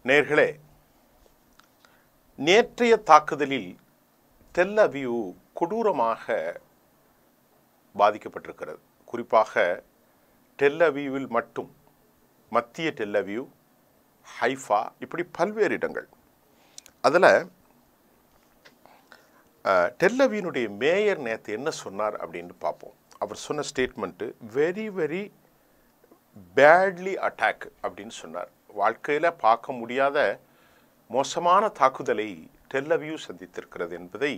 நேர்களே, நேற்றைய தாக்குதலில் டெல் அவீவ் கொடூரமாக பாதிக்கப்பட்டிருக்கிறது. குறிப்பாக டெல் அவீவில் மட்டும் மத்திய டெல் அவீவ், ஹைஃபா, இப்படி பல்வேறு இடங்கள். அதில் டெல் அவீவினுடைய மேயர் நேற்று என்ன சொன்னார் அப்படின்னு பார்ப்போம். அவர் சொன்ன statement very very badly attack அப்படின்னு சொன்னார். வாழ்க்கையில் பார்க்க முடியாத மோசமான தாக்குதலை டெல் அவீவ் சந்தித்திருக்கிறது என்பதை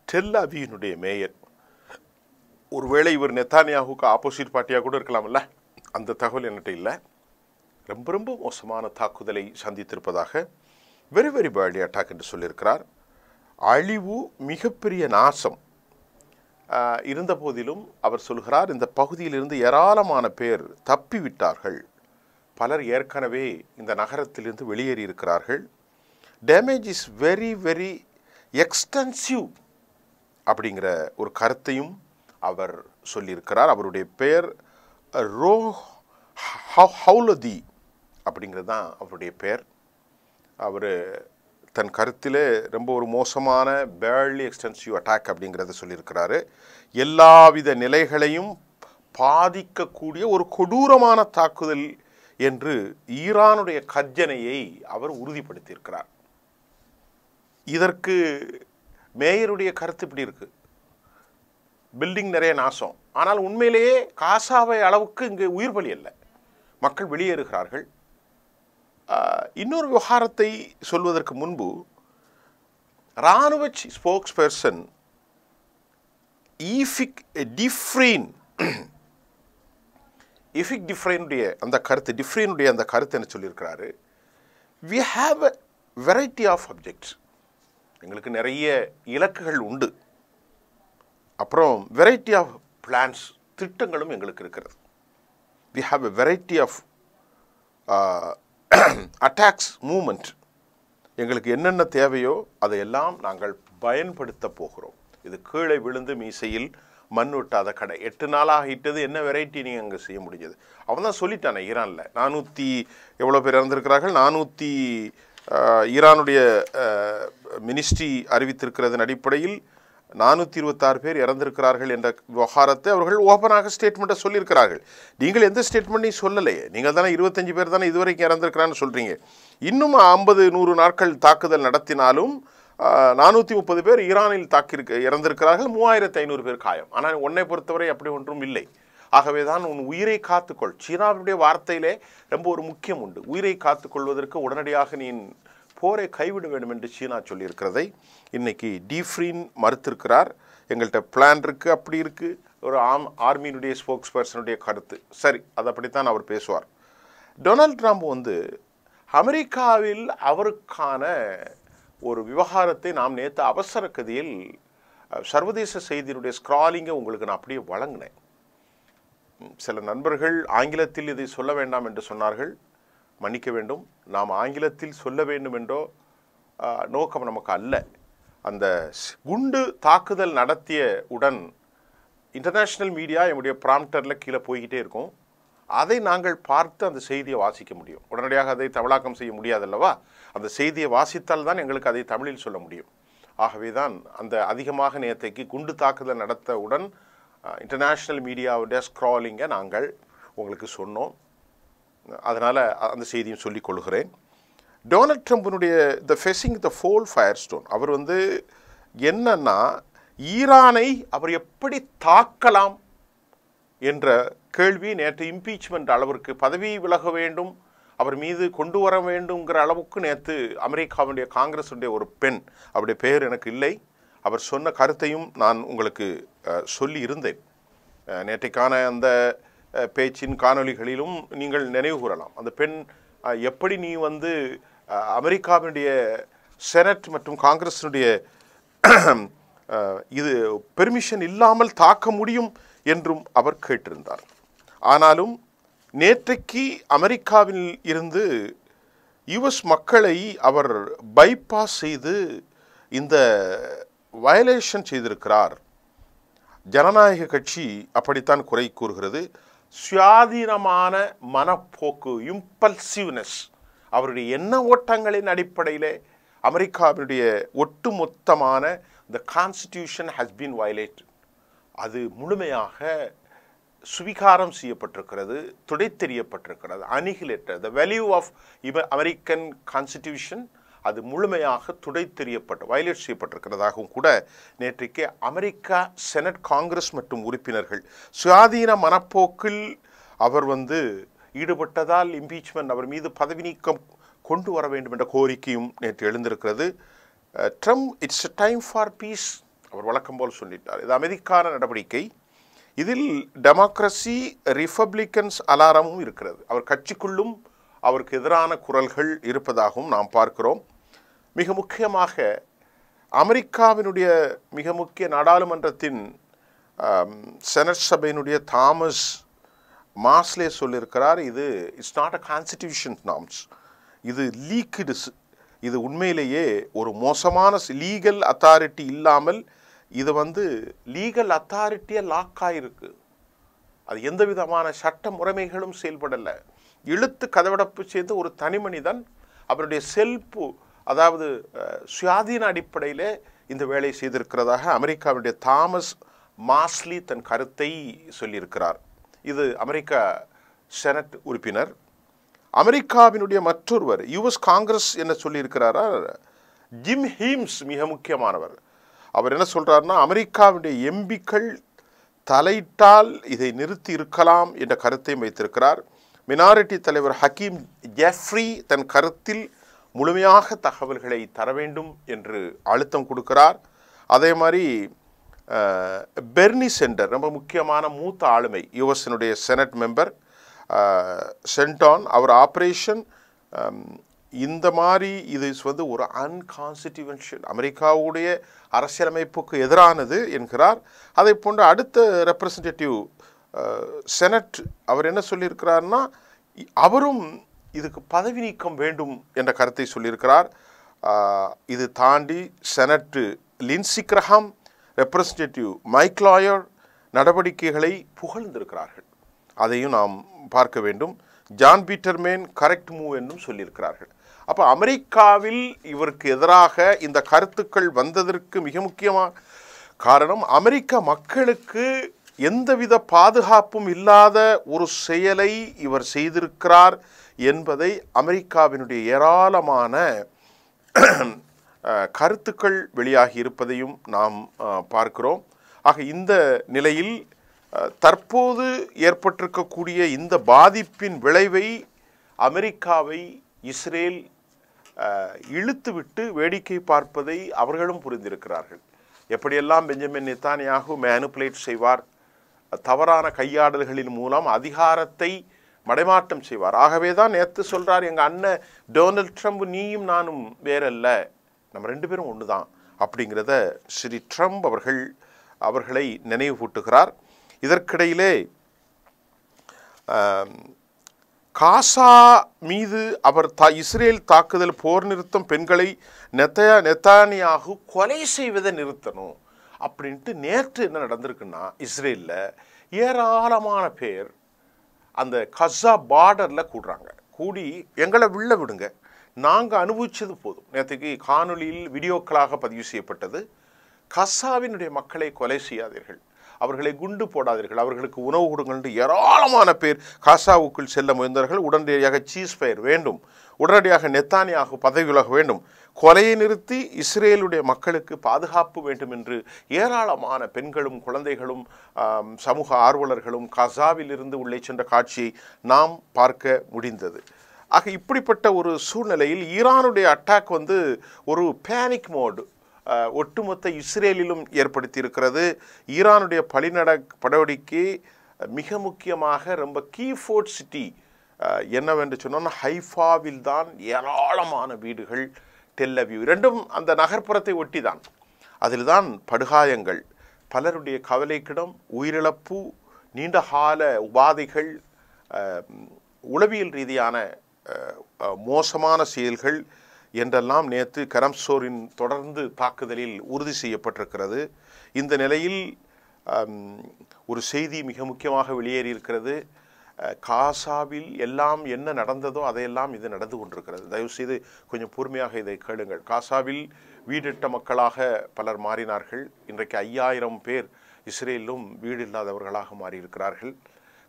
டெல் அவீவினுடைய மேயர், ஒருவேளை இவர் நெத்தானியாஹுக்கு ஆப்போசிட் பார்ட்டியாக கூட இருக்கலாம்ல, அந்த தகவல் என்கிட்ட இல்லை, ரொம்ப ரொம்ப மோசமான தாக்குதலை சந்தித்திருப்பதாக வெரி வெரி பேட்லி அட்டாக் என்று சொல்லியிருக்கிறார். அழிவு, மிகப்பெரிய நாசம் இருந்த போதிலும் அவர் சொல்கிறார், இந்த பகுதியிலிருந்து ஏராளமான பேர் தப்பிவிட்டார்கள், பலர் ஏற்கனவே இந்த நகரத்திலிருந்து வெளியேறி இருக்கிறார்கள். Damage is very very extensive அப்படிங்கிற ஒரு கருத்தையும் அவர் சொல்லியிருக்கிறார். அவருடைய பெயர் ரோ ஹவுலதி அப்படிங்கிறது தான் அவருடைய பெயர். அவர் தன் கருத்தில் ரொம்ப ஒரு மோசமான பேர்லி எக்ஸ்டென்சிவ் அட்டாக் அப்படிங்கிறத சொல்லியிருக்கிறாரு. எல்லாவித நிலைகளையும் பாதிக்கக்கூடிய ஒரு கொடூரமான தாக்குதல் என்று ஈரானுடைய கர்ஜனையை அவர் உறுதிப்படுத்தியிருக்கிறார். இதற்கு மேயருடைய கருத்து இப்படி இருக்கு, பில்டிங் நிறைய நாசம், ஆனால் உண்மையிலேயே காசாவை அளவுக்கு இங்கு உயிர் பலி அல்ல, மக்கள் வெளியேறுகிறார்கள். இன்னொரு விவகாரத்தை சொல்வதற்கு முன்பு, இராணுவ ஸ்போக்ஸ் பர்சன் ஈஃபிக் டிஃப்ரீனுடைய அந்த கருத்து என்ன சொல்லியிருக்கிறாரு, we have a variety of objects, எங்களுக்கு நிறைய இலக்குகள் உண்டு, அப்புறம் வெரைட்டி ஆஃப் பிளான்ஸ், திட்டங்களும் எங்களுக்கு இருக்கிறது. we have a variety of attacks moment, எங்களுக்கு என்னென்ன தேவையோ அதையெல்லாம் நாங்கள் பயன்படுத்த போகிறோம். இது கீழே விழுந்து மீசையில் மண் விட்டாத கடை, 8 நாளாக ஆகிட்டது, என்ன வெரைட்டி நீங்கள் அங்கே செய்ய முடிஞ்சது? அவன் தான் சொல்லிட்டானே, ஈரானில் 400 எவ்வளோ பேர் இறந்திருக்கிறார்கள், 400 ஈரானுடைய மினிஸ்ட்ரி அறிவித்திருக்கிறதன் அடிப்படையில் 426 பேர் இறந்திருக்கிறார்கள் என்ற விவகாரத்தை அவர்கள் ஓப்பனாக ஸ்டேட்மெண்ட்டை சொல்லியிருக்கிறார்கள். நீங்கள் எந்த ஸ்டேட்மெண்ட்டையும் சொல்லலையே, நீங்கள் தானே 25 பேர் தானே இதுவரைக்கும் இறந்திருக்கிறான்னு சொல்கிறீங்க. இன்னும் 50-100 நாட்கள் தாக்குதல் நடத்தினாலும் 430 பேர் ஈரானில் இறந்திருக்கிறார்கள், 3500 பேர் காயம். ஆனால் உன்னை பொறுத்தவரை அப்படி ஒன்றும் இல்லை. ஆகவே தான் உன் உயிரை காத்துக்கொள். சீனாவுடைய வார்த்தையிலே ரொம்ப ஒரு முக்கியம் உண்டு, உயிரை காத்துக்கொள்வதற்கு உடனடியாக நீ போரை கைவிட வேண்டும் என்று சீனா சொல்லியிருக்கிறதை இன்னைக்கு டிஃப்ரீன் மறுத்திருக்கிறார். எங்கள்கிட்ட பிளான் இருக்குது, அப்படி இருக்குது, ஒரு ஆர்மியினுடைய ஸ்போக்ஸ் பர்சனுடைய கருத்து. சரி, அது அப்படித்தான் அவர் பேசுவார். டொனால்ட் ட்ரம்ப் அமெரிக்காவில் அவருக்கான ஒரு விவகாரத்தை நாம் நேற்று அவசர கதியில் சர்வதேச செய்தியினுடைய ஸ்க்ராலிங்கை உங்களுக்கு நான் அப்படியே வழங்கினேன். சில நண்பர்கள் ஆங்கிலத்தில் இதை சொல்ல வேண்டாம் என்று சொன்னார்கள், மன்னிக்க வேண்டும், நாம் ஆங்கிலத்தில் சொல்ல வேண்டும் என்றோ நோக்கம் நமக்கு அல்ல. அந்த குண்டு தாக்குதல் நடத்திய உடன் இன்டர்நேஷ்னல் மீடியா என்னுடைய ப்ராம்ப்டரில் கீழே போய்கிட்டே இருக்கும், அதை நாங்கள் பார்த்து அந்த செய்தியை வாசிக்க முடியும். உடனடியாக அதை தமிழாக்கம் செய்ய முடியாதல்லவா, அந்த செய்தியை வாசித்தால் தான் எங்களுக்கு அதை தமிழில் சொல்ல முடியும். ஆகவே தான் அந்த அதிகமாக நேற்றைக்கு குண்டு தாக்குதல் நடத்தவுடன் இன்டர்நேஷ்னல் மீடியாவுடைய ஸ்க்ராலிங்கை நாங்கள் உங்களுக்கு சொன்னோம். அதனால் அந்த செய்தியும் சொல்லிக் கொள்கிறேன். டொனால்ட் ட்ரம்பினுடைய the facing the fall fire stone, அவர் என்னன்னா ஈரானை அவர் எப்படி தாக்கலாம் என்ற கேள்வி நேற்று இம்பீச்மெண்ட் அளவிற்கு, பதவி விலக வேண்டும், அவர் மீது கொண்டு வர வேண்டுங்கிற அளவுக்கு நேற்று அமெரிக்காவுடைய காங்கிரஸுடைய ஒரு பெண், அவருடைய பெயர் எனக்கு இல்லை, அவர் சொன்ன கருத்தையும் நான் உங்களுக்கு சொல்லி இருந்தேன். நேற்றைக்கான அந்த பேச்சின் காணொலிகளிலும் நீங்கள் நினைவு கூறலாம். அந்த பெண் எப்படி நீ அமெரிக்காவினுடைய செனட் மற்றும் காங்கிரஸினுடைய இது பெர்மிஷன் இல்லாமல் தாக்க முடியும் என்றும் அவர் கேட்டிருந்தார். ஆனாலும் நேற்றைக்கு அமெரிக்காவில் இருந்து யுஎஸ் மக்களை அவர் பைபாஸ் செய்து இந்த வயலேஷன் செய்திருக்கிறார். ஜனநாயக கட்சி அப்படித்தான் குறை கூறுகிறது. சுயாதீனமான மனப்போக்கு, இம்பல்சிவ்னஸ், அவருடைய எண்ண ஓட்டங்களின் அடிப்படையில் அமெரிக்காவினுடைய ஒட்டுமொத்தமான the constitution has been violated. அது முழுமையாக சுவீகாரம் செய்யப்பட்டிருக்கிறது, துடைத்தெறியப்பட்டிருக்கிறது, அனிகிலேட்டட். the value of American constitution அது முழுமையாக வயலேட் செய்யப்பட்டிருக்கிறதாகவும் கூட நேற்றைக்கு அமெரிக்கா செனட் காங்கிரஸ் மற்றும் உறுப்பினர்கள் சுயாதீன மனப்போக்கில் அவர் ஈடுபட்டதால் இம்பீச்மெண்ட் அவர் மீது பதவி நீக்கம் கொண்டு வர வேண்டும் என்ற கோரிக்கையும் நேற்று எழுந்திருக்கிறது. Trump it's a time for peace அவர் வழக்கம் போல் சொல்லிட்டார். இது அமைதிக்கான நடவடிக்கை. இதில் டெமோக்ரஸி ரிப்பப்ளிக்கன்ஸ் அலாரமும் இருக்கிறது. அவர் கட்சிக்குள்ளும் அவருக்கு எதிரான குரல்கள் இருப்பதாகவும் நாம் பார்க்கிறோம். மிக முக்கியமாக அமெரிக்காவினுடைய மிக முக்கிய நாடாளுமன்றத்தின் செனட் சபையினுடைய தாமஸ் மாஸ்லே சொல்லியிருக்கிறார், இது it's not a constitution norms, இது லீக்டு, இது உண்மையிலேயே ஒரு மோசமான லீகல் அத்தாரிட்டி இல்லாமல் இது லீகல் அத்தாரிட்டியை லாக் ஆகிருக்கு. அது எந்த விதமான சட்ட முறைமைகளும் செயல்படலை. இழுத்து கதவடைப்பு செய்து ஒரு தனி மனிதன் அவருடைய செல்ஃபு, அதாவது சுயாதீன அடிப்படையில் இந்த வேலை செய்திருக்கிறதாக அமெரிக்காவுடைய தாமஸ் மாஸ்லி தன் கருத்தை சொல்லியிருக்கிறார். இது அமெரிக்க செனட் உறுப்பினர். அமெரிக்காவினுடைய மற்றொருவர் யுஎஸ் காங்கிரஸ் என்ன சொல்லியிருக்கிறாரா, ஜிம் ஹீம்ஸ் மிக முக்கியமானவர். அவர் என்ன சொல்றாருன்னா, அமெரிக்காவுடைய எம்பிக்கள் தலையிட்டால் இதை நிறுத்தி இருக்கலாம் என்ற கருத்தை வைத்திருக்கிறார். மினாரிட்டி தலைவர் ஹக்கீம் ஜெஃப்ரி தன் கருத்தில் முழுமையாக தகவல்களை தர வேண்டும் என்று அழுத்தம் கொடுக்கிறார். அதே மாதிரி பெர்னி சென்டர் ரொம்ப முக்கியமான மூத்த ஆளுமை யுஎஸ்னுடைய செனட் மெம்பர் சென்டான், அவர் ஆப்ரேஷன் இந்த மாதிரி இது ஒரு அன்கான்ஸ்டிடியூஷனல் அமெரிக்காவுடைய அரசியலமைப்புக்கு எதிரானது என்கிறார். அதை போன்ற அடுத்த ரெப்ரசன்டேட்டிவ் செனட் அவர் என்ன சொல்லியிருக்கிறார்னா, அவரும் இதுக்கு பதவி நீக்கம் வேண்டும் என்ற கருத்தை சொல்லியிருக்கிறார். இது தாண்டி senate Lindsey Graham, representative Mike Lawler நடவடிக்கைகளை புகழ்ந்திருக்கிறார்கள். அதையும் நாம் பார்க்க வேண்டும். ஜான் பீட்டர்மேன் கரெக்ட் மூவ் என்றும் சொல்லியிருக்கிறார்கள். அப்போ அமெரிக்காவில் இவருக்கு எதிராக இந்த கருத்துக்கள் வந்ததற்கு மிக முக்கியமான காரணம், அமெரிக்க மக்களுக்கு எந்தவித பாதுகாப்பும் இல்லாத ஒரு செயலை இவர் செய்திருக்கிறார் என்பதை அமெரிக்காவினுடைய ஏராளமான கருத்துக்கள் வெளியாகி இருப்பதையும் நாம் பார்க்கிறோம். ஆக இந்த நிலையில் தற்போது ஏற்பட்டிருக்கக்கூடிய இந்த பாதிப்பின் விளைவை அமெரிக்காவை இஸ்ரேல் இழுத்துவிட்டு வேடிக்கை பார்ப்பதை அவர்களும் புரிந்திருக்கிறார்கள். எப்படியெல்லாம் பெஞ்சமின் நெத்தானியாகு மேனிபுலேட் செய்வார், தவறான கையாடல்களின் மூலம் அதிகாரத்தை மடைமாற்றம் செய்வார். ஆகவே தான் நேற்று சொல்கிறார், எங்கள் அண்ணன் டொனால்ட் ட்ரம்ப் நீயும் நானும் வேறல்ல, நம்ம ரெண்டு பேரும் ஒன்று தான் அப்படிங்கிறத ஸ்ரீ ட்ரம்ப் அவர்களை நினைவூட்டுகிறார். இதற்கிடையிலே காசா மீது அவர் இஸ்ரேல் தாக்குதல் போர் நிறுத்தம் பெண்களை நெத்தானியாகு கொலை செய்வதை நிறுத்தணும் அப்படின்ட்டு நேற்று என்ன நடந்திருக்குன்னா, இஸ்ரேலில் ஏராளமான பேர் அந்த கஸா பார்டரில் கூடுறாங்க. கூடி எங்களை உள்ள விடுங்க, நாங்கள் அனுபவித்தது போதும். நேற்றுக்கு காணொலியில் வீடியோக்களாக பதிவு செய்யப்பட்டது. கஸாவினுடைய மக்களை கொலை செய்யாதீர்கள், அவர்களை குண்டு போடாதீர்கள், அவர்களுக்கு உணவு கொடுங்கள் என்று ஏராளமான பேர் காசாவுக்குள் செல்ல முயன்றார்கள். உடனடியாக சீஸ்ஃபயர் வேண்டும், உடனடியாக நெத்தானியாகு பதவி விலக வேண்டும், கொலையை நிறுத்தி இஸ்ரேலுடைய மக்களுக்கு பாதுகாப்பு வேண்டும் என்று ஏராளமான பெண்களும் குழந்தைகளும் சமூக ஆர்வலர்களும் கஸாவில் இருந்து உள்ளே சென்ற காட்சியை நாம் பார்க்க முடிந்தது. ஆக இப்படிப்பட்ட ஒரு சூழ்நிலையில் ஈரானுடைய அட்டாக் ஒரு பேனிக் மோடு ஒட்டுமொத்த இஸ்ரேலிலும் ஏற்படுத்தி இருக்கிறது. ஈரானுடைய நடவடிக்கை மிக முக்கியமாக ரொம்ப கீஃபோர்ட் சிட்டி என்னவென்று சொன்னால் ஹைஃபாவில் தான் ஏராளமான வீடுகள், டெல் அவீவ் இரண்டும் அந்த நகர்ப்புறத்தை ஒட்டி தான். அதில் தான் படுகாயங்கள், பலருடைய கவலைக்கிடம், உயிரிழப்பு, நீண்டகால உபாதைகள், உளவியல் ரீதியான மோசமான செயல்கள் என்றெல்லாம் நேற்று கரம்சோரின் தொடர்ந்து தாக்குதலில் உறுதி செய்யப்பட்டிருக்கிறது. இந்த நிலையில் ஒரு செய்தி மிக முக்கியமாக வெளியேறியிருக்கிறது. காசாவில் எல்லாம் என்ன நடந்ததோ அதையெல்லாம் இது நடந்து கொண்டிருக்கிறது. தயவுசெய்து கொஞ்சம் பொறுமையாக இதை கேளுங்கள். காசாவில் வீடிட்ட மக்களாக பலர் மாறினார்கள். இன்றைக்கு 5000 பேர் இஸ்ரேலிலும் வீடு இல்லாதவர்களாக மாறியிருக்கிறார்கள்.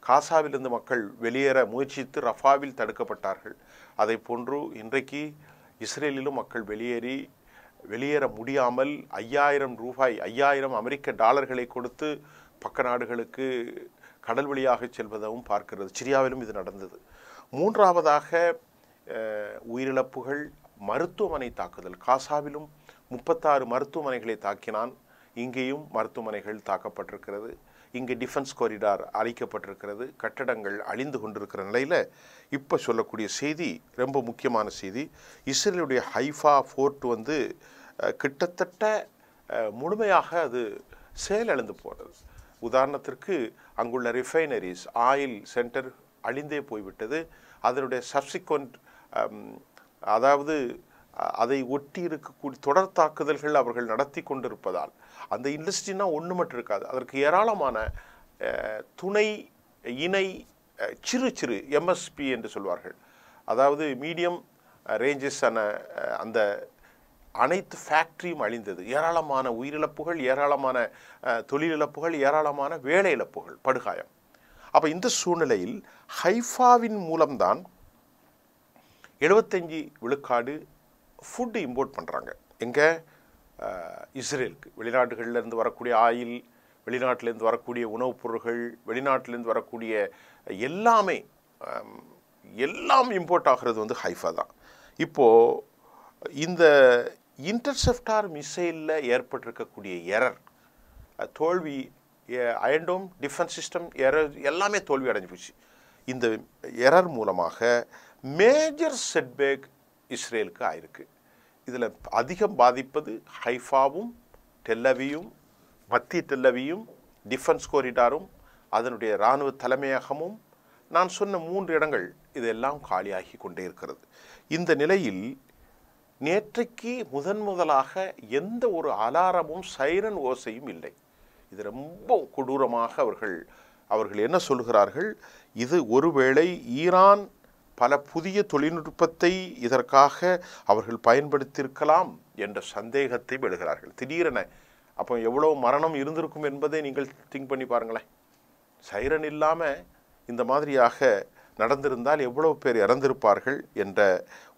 காசாவிலிருந்து மக்கள் வெளியேற முயற்சித்து ரஃபாவில் தடுக்கப்பட்டார்கள். அதை போன்று இன்றைக்கு இஸ்ரேலிலும் மக்கள் வெளியேற முடியாமல் 5000 ரூபாய், 5000 அமெரிக்க டாலர்களை கொடுத்து பக்க நாடுகளுக்கு கடல் வழியாக செல்வதும் பார்க்கிறது. சிரியாவிலும் இது நடந்தது. மூன்றாவதாக உயிரிழப்புகள், மருத்துவமனை தாக்குதல். காசாவிலும் 36 மருத்துவமனைகளை தாக்கினான். இங்கேயும் மருத்துவமனைகள் தாக்கப்பட்டிருக்கிறது. இங்கே டிஃபென்ஸ் காரிடார் அழிக்கப்பட்டிருக்கிறது. கட்டடங்கள் அழிந்து கொண்டிருக்கிற நிலையில் இப்போ சொல்லக்கூடிய செய்தி ரொம்ப முக்கியமான செய்தி. இஸ்ரேலுடைய ஹைஃபா ஃபோர்ட் வந்து கிட்டத்தட்ட முழுமையாக அது செயலிழந்து போகிறது. உதாரணத்திற்கு அங்குள்ள ரிஃபைனரிஸ், ஆயில் சென்டர் அழிந்தே போய்விட்டது. அதனுடைய சப்சிக்வெண்ட், அதாவது அதை ஒட்டி இருக்கக்கூடிய தொடர் தாக்குதல்கள் அவர்கள் நடத்தி கொண்டிருப்பதால் அந்த இண்டஸ்ட்ரினா ஒன்று மட்டும் இருக்காது. அதற்கு ஏராளமான துணை இணை சிறு எம்எஸ்பி என்று சொல்வார்கள், அதாவது மீடியம் ரேஞ்சஸான அந்த அனைத்து ஃபேக்ட்ரியும் அழிந்தது. ஏராளமான உயிரிழப்புகள், ஏராளமான தொழிலிழப்புகள், ஏராளமான வேலை இழப்புகள், படுகாயம். அப்போ இந்த சூழ்நிலையில் ஹைஃபாவின் மூலம்தான் 75 விழுக்காடு ஃபுட்டு இம்போர்ட் பண்ணுறாங்க. எங்கே? இஸ்ரேலுக்கு. வெளிநாடுகளிலிருந்து வரக்கூடிய ஆயில், வெளிநாட்டிலேருந்து வரக்கூடிய உணவுப் பொருட்கள், வெளிநாட்டிலேருந்து வரக்கூடிய எல்லாம் இம்போர்ட் ஆகிறது வந்து ஹைஃபா தான். இப்போது இந்த இன்டர்செப்டார் மிசைலில் ஏற்பட்டிருக்கக்கூடிய எரர், தோல்வி, அயன்டோம் டிஃபென்ஸ் சிஸ்டம் எரர் எல்லாமே தோல்வி அடைஞ்சு போச்சு. இந்த எரர் மூலமாக மேஜர் செட்பேக் இஸ்ரேலுக்கு ஆயிருக்கு. இதில் அதிகம் பாதிப்பது ஹைஃபாவும் டெல்லவியும், மத்திய டெல்லவியும், டிஃபென்ஸ் காரிடாரும், அதனுடைய இராணுவ தலைமையகமும், நான் சொன்ன 3 இடங்கள் இதெல்லாம் காலியாகி கொண்டே இருக்கிறது. இந்த நிலையில் நேற்றைக்கு முதலாக எந்த ஒரு அலாரமும் சைரன் ஓசையும் இல்லை. இது ரொம்ப கொடூரமாக அவர்கள் என்ன சொல்கிறார்கள்? இது ஒருவேளை ஈரான் பல புதிய தொழில்நுட்பத்தை இதற்காக அவர்கள் பயன்படுத்தியிருக்கலாம் என்ற சந்தேகத்தை விடுகிறார்கள் திடீரென. அப்போ எவ்வளோ மரணம் இருந்திருக்கும் என்பதை நீங்கள் திங்க் பண்ணி பாருங்களேன். சைரன் இல்லாமல் இந்த மாதிரியாக நடந்திருந்தால் எவ்வளவு பேர் இறந்திருப்பார்கள் என்ற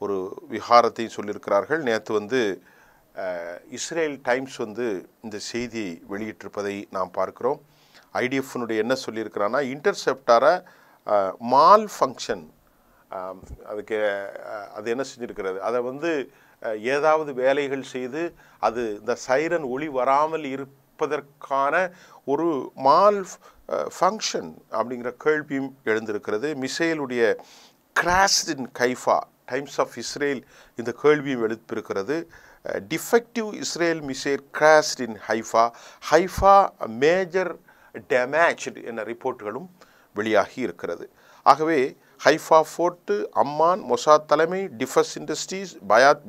ஒரு விகாரத்தை சொல்லியிருக்கிறார்கள். நேற்று வந்து இஸ்ரேல் டைம்ஸ் வந்து இந்த செய்தியை வெளியிட்டிருப்பதை நாம் பார்க்கிறோம். ஐடிஎஃப்னுடைய என்ன சொல்லியிருக்கிறான்னா, இன்டர்செப்டாரை மால் ஃபங்க்ஷன், அது என்ன செஞ்சிருக்கிறது, அதை வந்து ஏதாவது வேலைகள் செய்து அது இந்த சைரன் ஒளி வராமல் இருப்பதற்கான ஒரு மால் ஃபங்க்ஷன் அப்படிங்கிற கேள்வியும் எழுந்திருக்கிறது. மிசைலுடைய crash in Haifa, Times of Israel இந்த கேள்வியும் எழுப்பியிருக்கிறது. Defective Israel missile crash in Haifa major damage என்ற ரிப்போர்ட்டுகளும் வெளியாகி இருக்கிறது. ஆகவே ஹைஃபா ஃபோர்ட்டு, அம்மான், மொசாத் தலைமை, டிஃபென்ஸ் இண்டஸ்ட்ரீஸ்,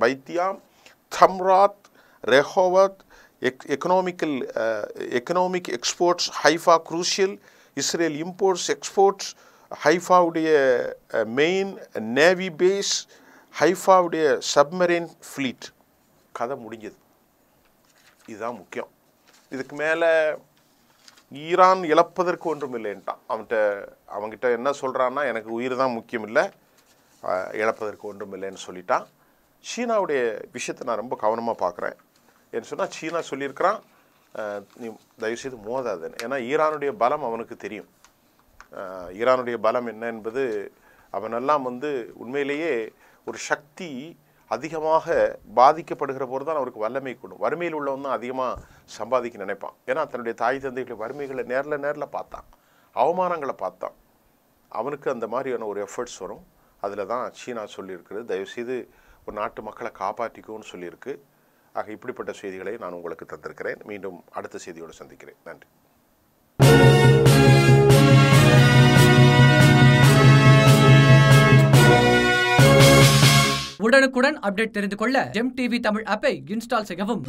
பைத்தியாம், தம்ராத், Rehovot, economic exports, Haifa crucial, Israel imports exports, ஹைஃபாவுடைய மெயின் நேவி பேஸ், ஹைஃபாவுடைய சப்மரைன் ஃப்ளீட். கதை முடிஞ்சது. இதுதான் முக்கியம். இதுக்கு மேலே ஈரான் இழப்பதற்கு ஒன்றும் இல்லைன்ட்டான். அவங்ககிட்ட என்ன சொல்கிறான்னா, எனக்கு உயிர் தான் முக்கியம் இல்லை, இழப்பதற்கு ஒன்றும் இல்லைன்னு சொல்லிட்டான். சீனாவுடைய விஷயத்தை நான் ரொம்ப கவனமாக பார்க்குறேன். என்ன சொன்னால், சீனா சொல்லியிருக்கிறான், நீ தயவுசெய்து மோதாதேன்னு. ஏன்னா ஈரானுடைய பலம் அவனுக்கு தெரியும். ஈரானுடைய பலம் என்ன என்பது அவனெல்லாம் வந்து உண்மையிலேயே ஒரு சக்தி அதிகமாக பாதிக்கப்படுகிற போது தான் அவருக்கு வல்லமை கூடும். வறுமையில் உள்ளவன் தான் அதிகமாக சம்பாதிக்க நினைப்பான். ஏன்னா தன்னுடைய தாய் தந்தைகளை வறுமைகளை நேரில் பார்த்தான், அவமானங்களை பார்த்தான். அவனுக்கு அந்த மாதிரியான ஒரு எஃபர்ட்ஸ் வரும். அதில் தான் சீனா சொல்லியிருக்கிறது, தயவுசெய்து ஒரு நாட்டு மக்களை காப்பாற்றிக்கும்னு சொல்லியிருக்கு. ஆக இப்படிப்பட்ட செய்திகளை நான் உங்களுக்கு தந்திருக்கிறேன். மீண்டும் அடுத்த செய்தியோடு சந்திக்கிறேன். நன்றி. உடனுக்குடன் அப்டேட் தெரிந்து கொள்ள ஜெம் டிவி தமிழ் ஆப்பை இன்ஸ்டால் செய்யவும்.